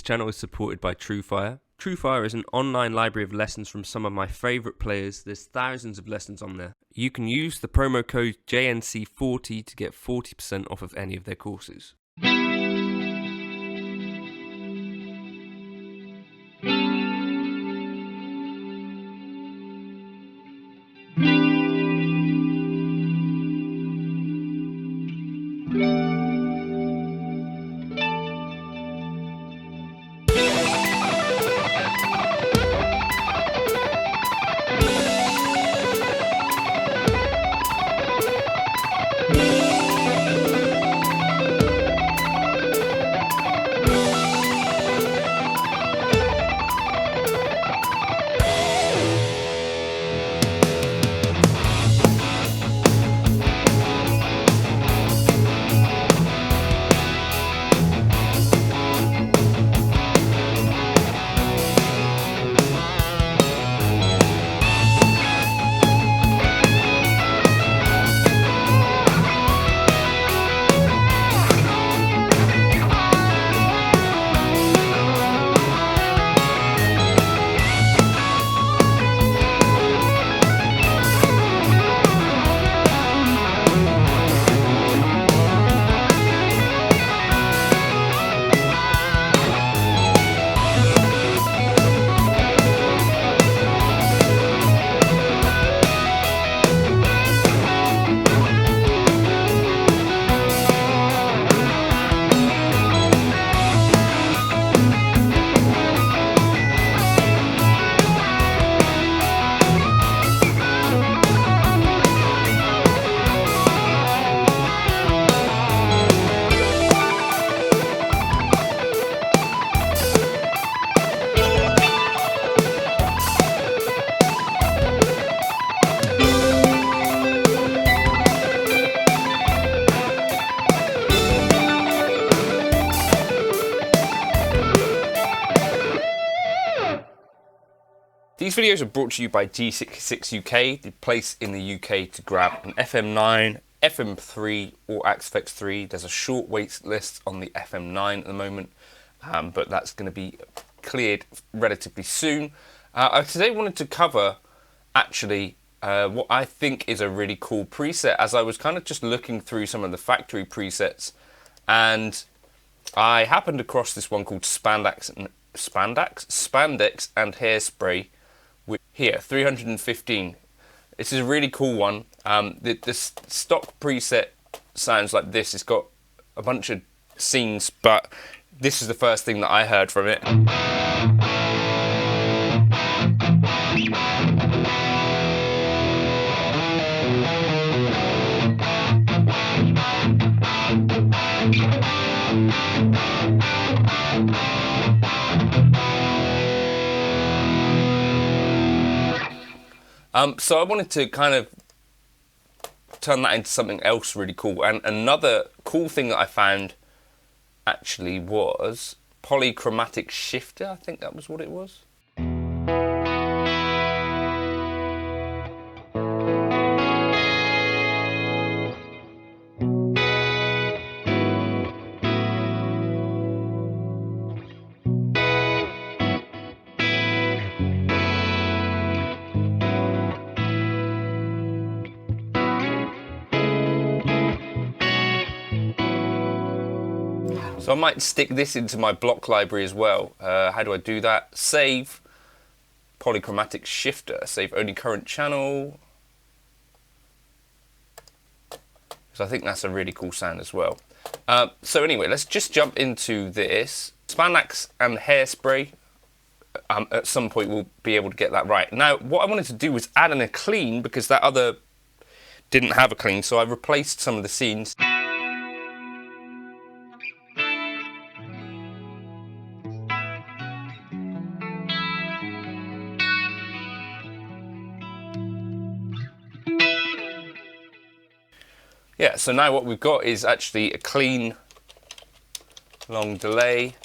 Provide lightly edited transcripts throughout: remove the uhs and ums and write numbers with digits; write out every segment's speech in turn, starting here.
channel is supported by TrueFire. TrueFire is an online library of lessons from some of my favourite players. There's thousands of lessons on there. You can use the promo code JNC40 to get 40% off of any of their courses. These videos are brought to you by G66 UK, the place in the UK to grab an FM9, FM3 or Axe 3. There's a short wait list on the FM9 at the moment, but that's going to be cleared relatively soon. I today wanted to cover actually what I think is a really cool preset, as I was kind of just looking through some of the factory presets and I happened across this one called Spandex and Hairspray. Here, 315. This is a really cool one. The stock preset sounds like this. It's got a bunch of scenes, but this is the first thing that I heard from it. So I wanted to kind of turn that into something else really cool. And another cool thing that I found actually was polychromatic shifter. I think that was what it was. So I might stick this into my block library as well. How do I do that? Save polychromatic shifter. Save only current channel. So I think that's a really cool sound as well. So anyway, let's just jump into this. Spandex and Hairspray. At some point we'll be able to get that right. Now what I wanted to do was add in a clean, because that other didn't have a clean, so I replaced some of the scenes. Yeah, so now what we've got is actually a clean long delay.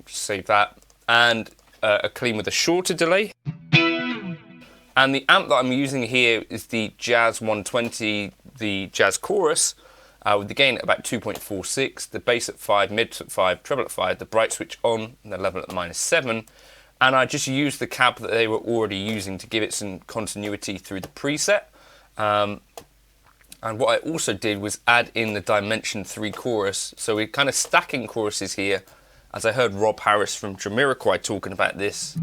Just save that. And a clean with a shorter delay. And the amp that I'm using here is the Jazz 120, the Jazz Chorus. with the gain at about 2.46, the bass at 5, mid at 5, treble at 5, the bright switch on, and the level at -7. And I just used the cab that they were already using to give it some continuity through the preset. And what I also did was add in the Dimension 3 chorus. So we're kind of stacking choruses here, as I heard Rob Harris from Jamiroquai talking about this.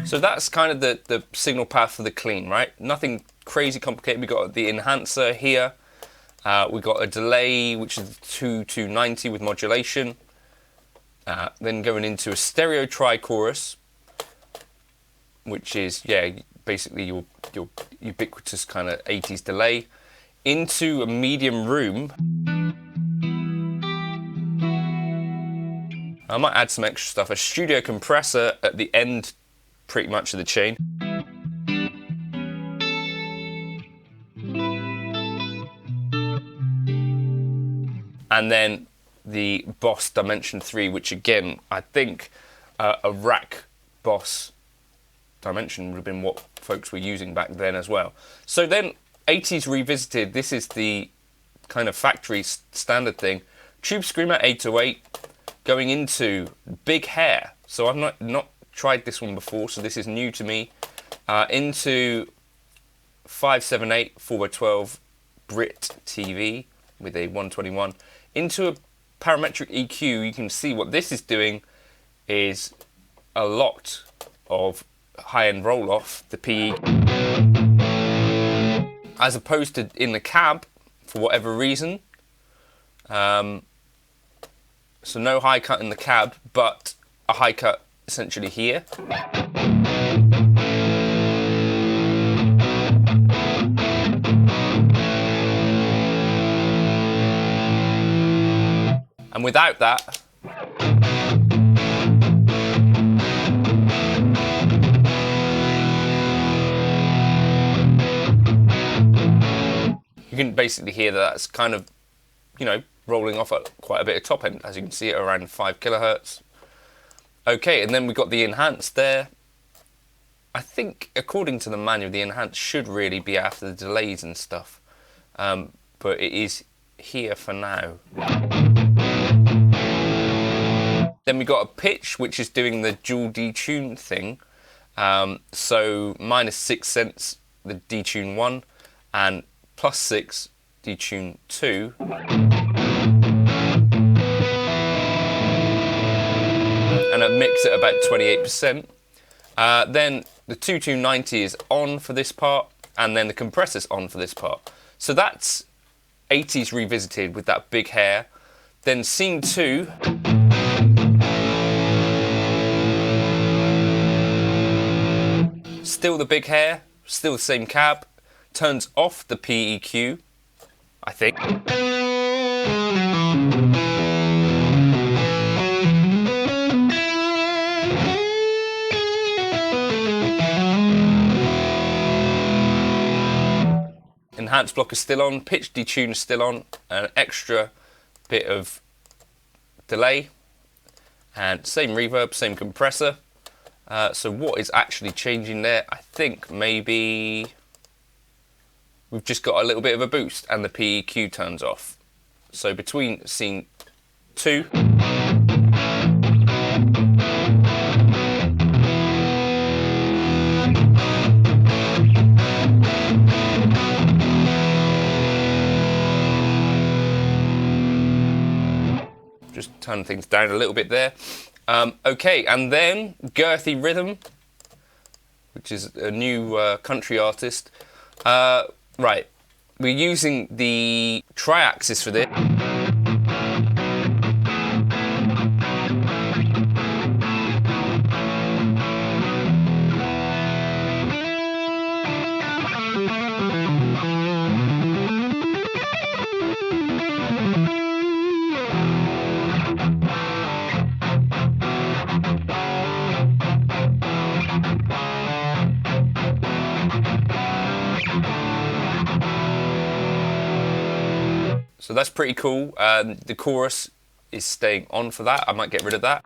So that's kind of the signal path for the clean, right? Nothing crazy complicated. We got the enhancer here. We got a delay, which is 2 to 90 with modulation. Then going into a stereo tri-chorus, which is, yeah, basically your ubiquitous kind of 80s delay. Into a medium room. I might add some extra stuff. A studio compressor at the end, pretty much of the chain. And then the Boss Dimension 3, which again, I think a rack Boss Dimension would have been what folks were using back then as well. So then 80s Revisited, this is the kind of factory standard thing. Tube Screamer 808 going into Big Hair. So I've not tried this one before, so this is new to me. Into 578 4x12 Brit TV with a 121. Into a parametric EQ, you can see what this is doing is a lot of high-end roll-off, the PE. As opposed to in the cab, for whatever reason. So no high cut in the cab, but a high cut essentially here. And without that, you can basically hear that that's kind of, you know, rolling off at quite a bit of top end, as you can see it around 5 kilohertz. Okay, and then we've got the enhanced there. I think, according to the manual, the enhanced should really be after the delays and stuff, but it is here for now. Then we got a pitch, which is doing the dual detune thing. So -6 cents, the detune 1, and +6 detune 2. And a mix at about 28%. Then the 2290 is on for this part, and then the compressor's on for this part. So that's 80s Revisited with that Big Hair. Then Scene 2. Still the Big Hair, still the same cab. Turns off the PEQ, I think. Enhanced block is still on, pitch detune is still on, an extra bit of delay, and same reverb, same compressor. So what is actually changing there? I think maybe we've just got a little bit of a boost and the PEQ turns off. So between Scene 2 just turn things down a little bit there. Okay, and then Girthy Rhythm, which is a new country artist. Right, we're using the tri-axis for this. So that's pretty cool. The chorus is staying on for that. I might get rid of that.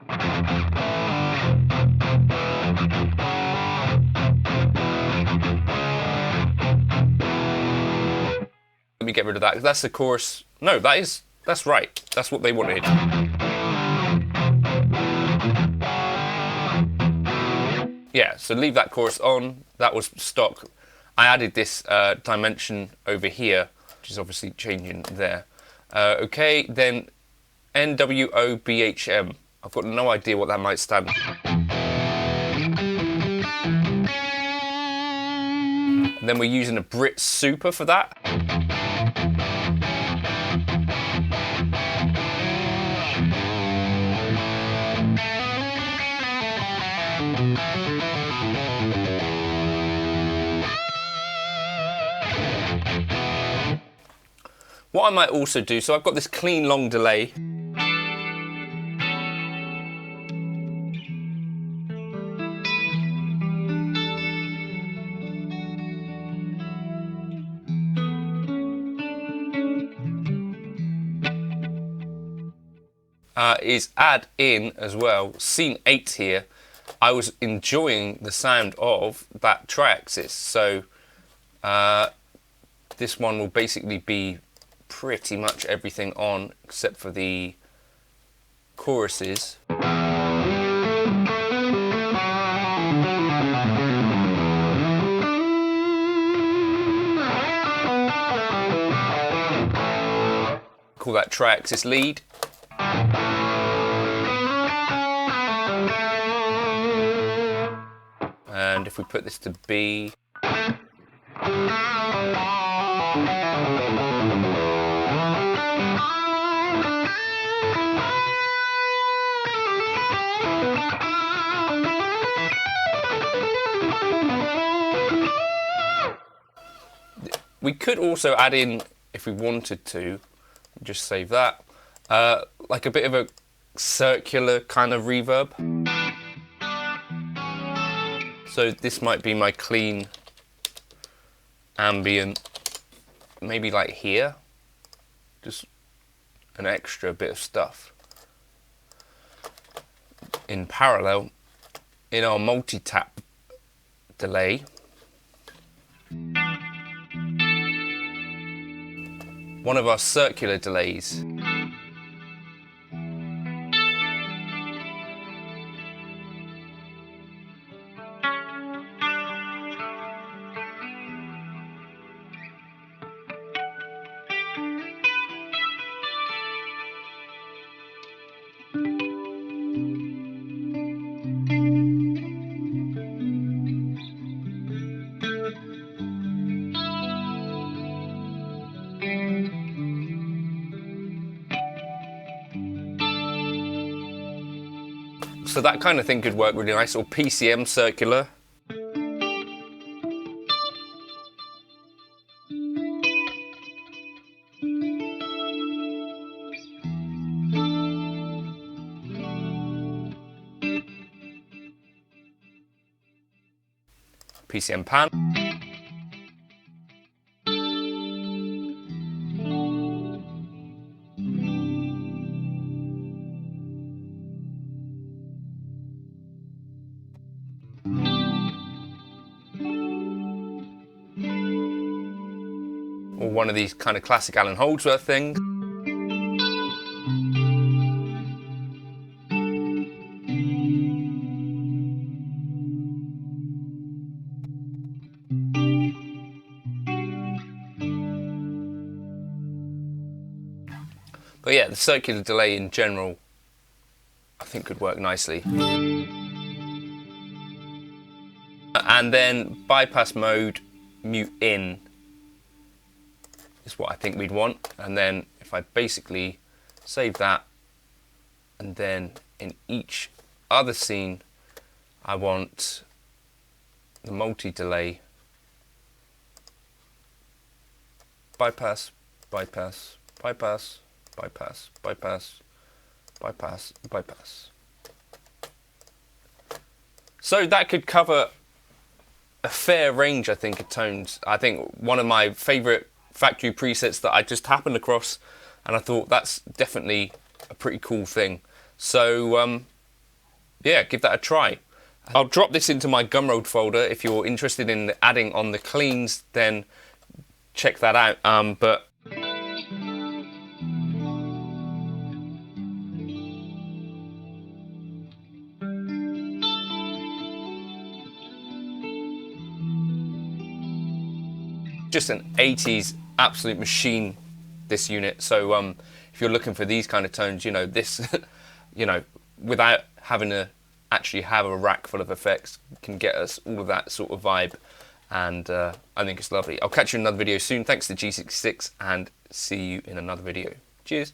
Let me get rid of that. That's the chorus. No, that's right. That's what they wanted. Yeah, so leave that chorus on. That was stock. I added this dimension over here, which is obviously changing there. Okay, then NWOBHM. I've got no idea what that might stand for. And then we're using a Brit Super for that. What I might also do, so I've got this clean long delay. Is add in as well scene 8 here. I was enjoying the sound of that tri-axis, so this one will basically be pretty much everything on except for the choruses. Call that tri-axis lead. And if we put this to B, we could also add in, if we wanted to, just save that, like a bit of a circular kind of reverb. So this might be my clean ambient, maybe like here, just an extra bit of stuff. In parallel, in our multi-tap delay, one of our circular delays. So that kind of thing could work really nice, or PCM circular. PCM pan. Or one of these kind of classic Alan Holdsworth things. But yeah, the circular delay in general, I think could work nicely. And then bypass mode, mute in, is what I think we'd want. And then if I basically save that, and then in each other scene, I want the multi-delay, bypass, bypass, bypass, bypass, bypass, bypass, bypass. So that could cover a fair range, I think, of tones. I think one of my favourite factory presets that I just happened across and I thought that's definitely a pretty cool thing. So yeah, give that a try. I'll drop this into my Gumroad folder. If you're interested in adding on the cleans, then check that out. But just an 80s absolute machine, this unit. So if you're looking for these kind of tones, you know, this, you know, without having to actually have a rack full of effects, can get us all of that sort of vibe, and I think it's lovely. I'll catch you in another video soon. Thanks to G66, and see you in another video. Cheers.